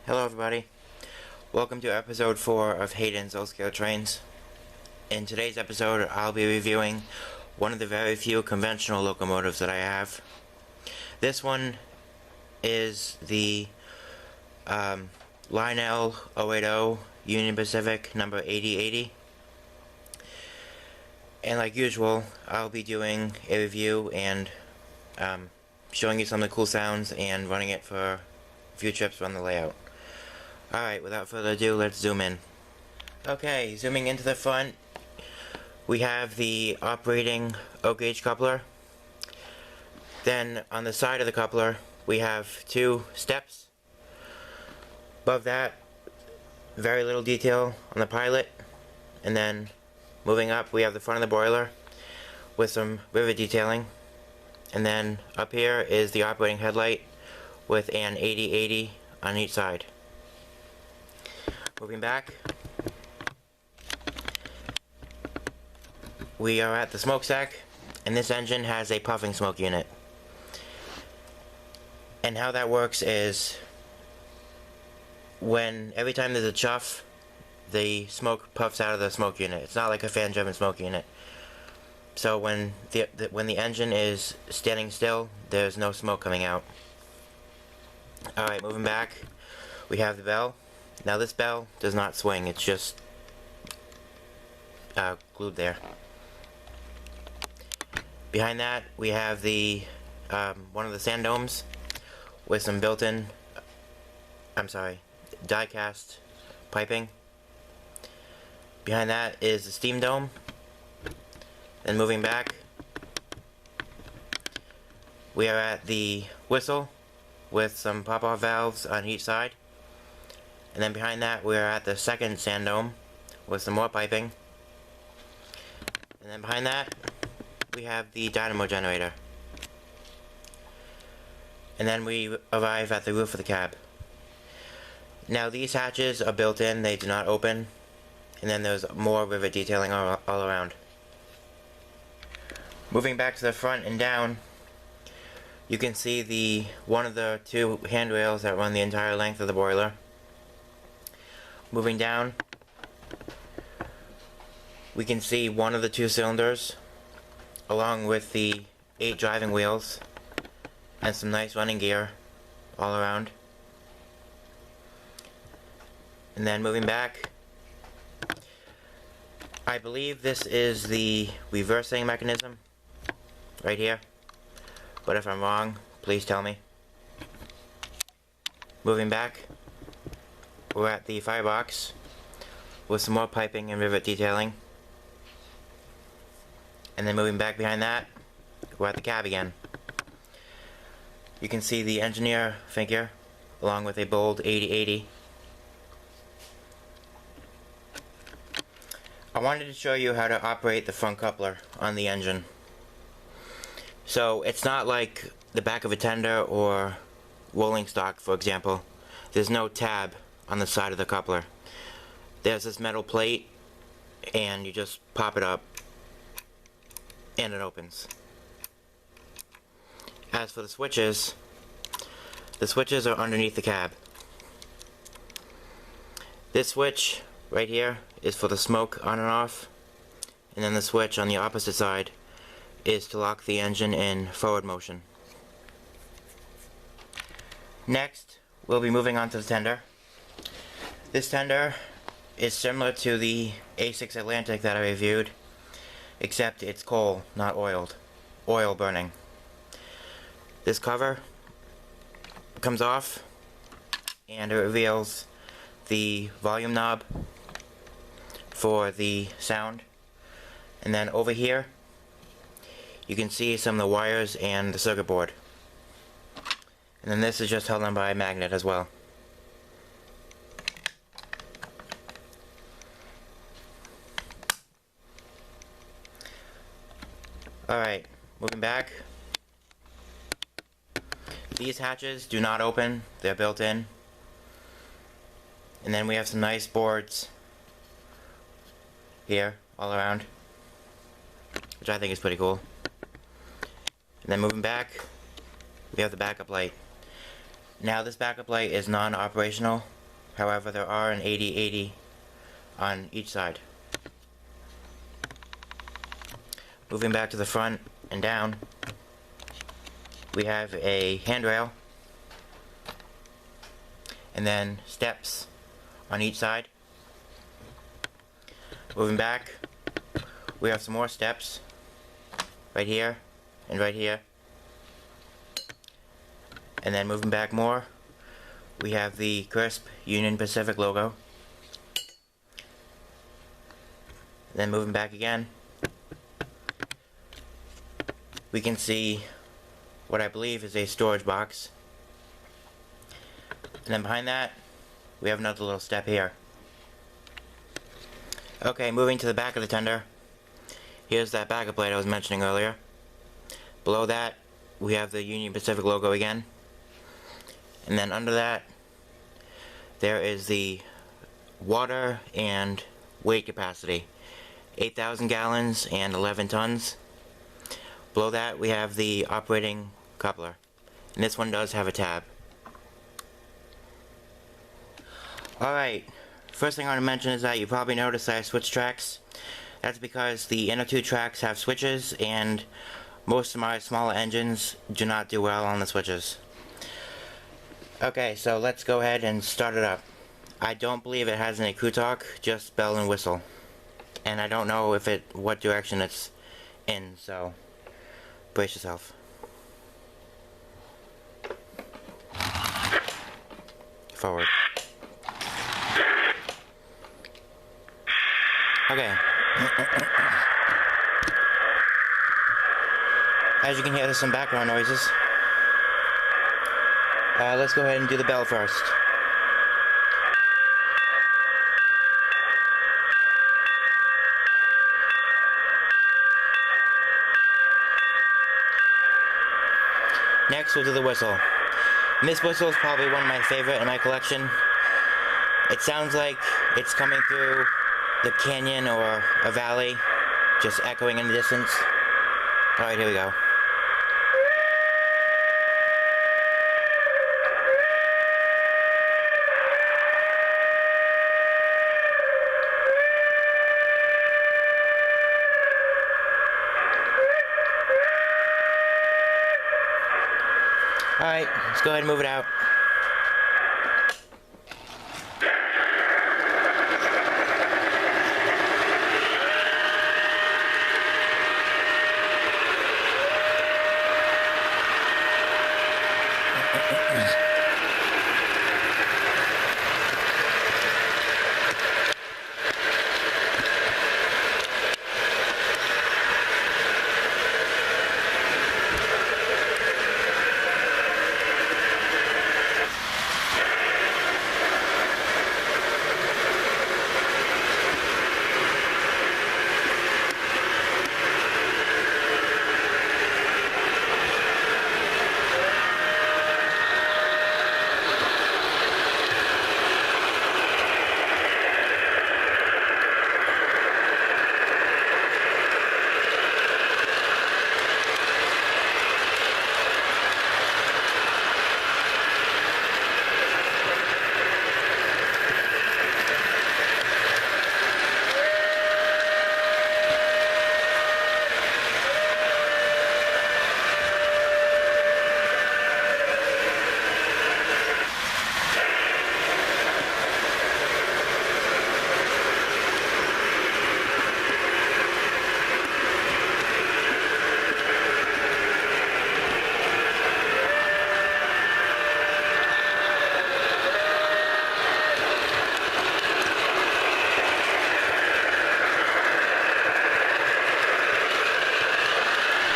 Hello everybody, welcome to episode 4 of Hayden's All-Scale Trains. In today's episode, I'll be reviewing one of the very few conventional locomotives that I have. This one is the Lionel 080 Union Pacific number 8080. And like usual, I'll be doing a review and showing you some of the cool sounds and running it for a few trips around the layout. Alright, without further ado, let's zoom in. Okay, zooming into the front, we have the operating O-gauge coupler. Then on the side of the coupler, we have two steps. Above that, very little detail on the pilot. And then moving up, we have the front of the boiler with some rivet detailing. And then up here is the operating headlight with an 8080 on each side. Moving back, we are at the smokestack, and this engine has a puffing smoke unit. And how that works is, every time there's a chuff, the smoke puffs out of the smoke unit. It's not like a fan-driven smoke unit. So when the engine is standing still, there's no smoke coming out. Alright, moving back, we have the bell. Now this bell does not swing, it's just glued there. Behind that we have the one of the sand domes with some built-in, die-cast piping. Behind that is the steam dome. Then moving back, we are at the whistle with some pop-off valves on each side. And then behind that, we are at the second sand dome with some more piping. And then behind that, we have the dynamo generator. And then we arrive at the roof of the cab. Now these hatches are built in, they do not open. And then there's more rivet detailing all around. Moving back to the front and down, you can see one of the two handrails that run the entire length of the boiler. Moving down, we can see one of the two cylinders, along with the 8 driving wheels, and some nice running gear all around. And then moving back, I believe this is the reversing mechanism, right here, but if I'm wrong, please tell me. Moving back, we're at the firebox with some more piping and rivet detailing. And then moving back behind that, we're at the cab again. You can see the engineer figure along with a bold 8080. I wanted to show you how to operate the front coupler on the engine. So it's not like the back of a tender or rolling stock, for example. There's no tab on the side of the coupler. There's this metal plate, and you just pop it up and it opens. As for the switches are underneath the cab. This switch right here is for the smoke on and off, and then the switch on the opposite side is to lock the engine in forward motion. Next, we'll be moving on to the tender. This tender is similar to the A6 Atlantic that I reviewed, except it's coal, not oiled. Oil burning. This cover comes off and it reveals the volume knob for the sound. And then over here, you can see some of the wires and the circuit board. And then this is just held on by a magnet as well. Alright, moving back. These hatches do not open, they're built in. And then we have some nice boards here, all around, which I think is pretty cool. And then moving back, we have the backup light. Now this backup light is non-operational, however there are an 80-80 on each side. Moving back to the front and down, we have a handrail and then steps on each side. Moving back, we have some more steps right here and right here. And then moving back more, we have the crisp Union Pacific logo. Then moving back again, we can see what I believe is a storage box. And then behind that, we have another little step here. Okay, moving to the back of the tender, here's that backup light I was mentioning earlier. Below that, we have the Union Pacific logo again. And then under that, there is the water and weight capacity, 8,000 gallons and 11 tons. Below that, we have the operating coupler, and this one does have a tab. Alright, first thing I want to mention is that you probably noticed that I switched tracks. That's because the inner two tracks have switches, and most of my smaller engines do not do well on the switches. Okay, so let's go ahead and start it up. I don't believe it has any crew talk, just bell and whistle. And I don't know what direction it's in, so brace yourself. Forward. Okay. As you can hear, there's some background noises. Let's go ahead and do the bell first. Next, we'll do the whistle. And this whistle is probably one of my favorite in my collection. It sounds like it's coming through the canyon or a valley, just echoing in the distance. Alright, here we go. Alright, let's go ahead and move it out.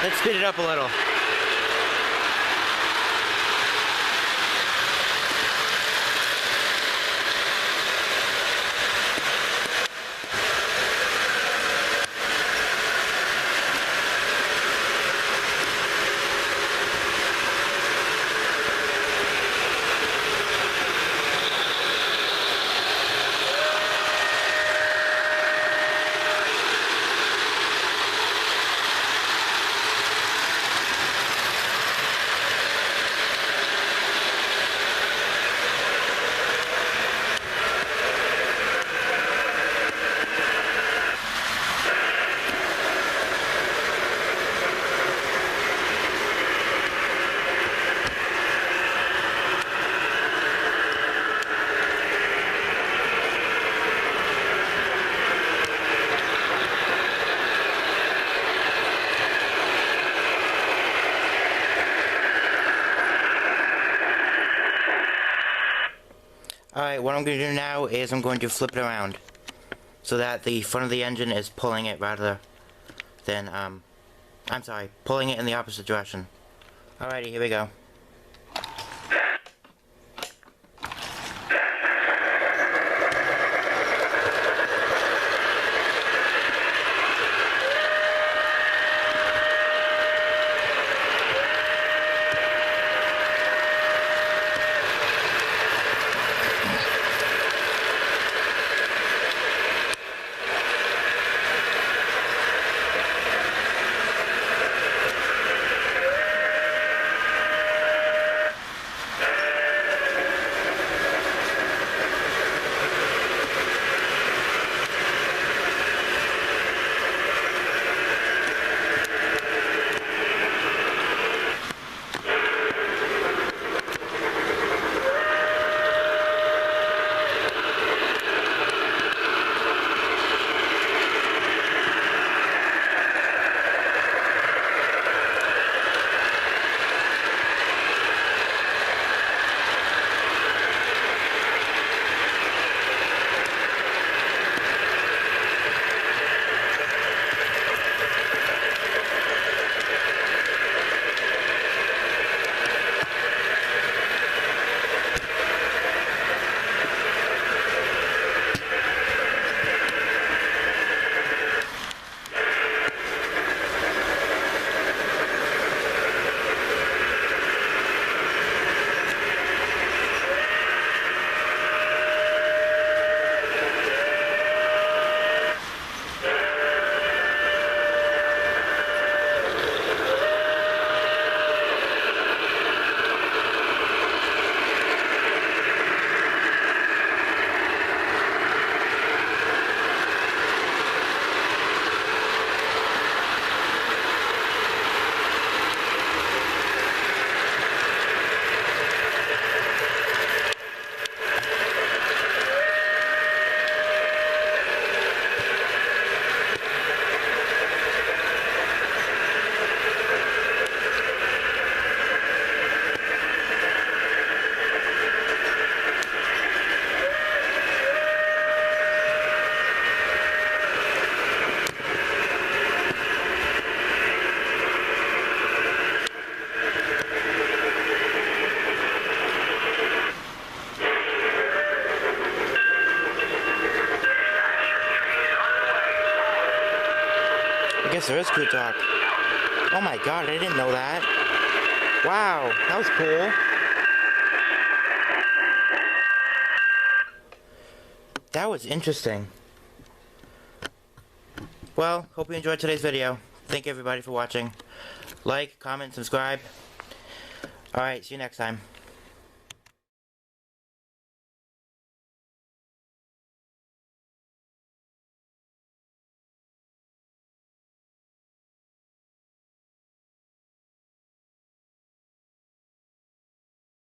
Let's speed it up a little. Alright, what I'm going to do now is I'm going to flip it around so that the front of the engine is pulling it rather than, I'm sorry, pulling it in the opposite direction. Alrighty, here we go. I guess there is crew talk. Oh my god, I didn't know that. Wow, that was cool. That was interesting. Well, hope you enjoyed today's video. Thank you everybody for watching. Like, comment, subscribe. Alright, see you next time.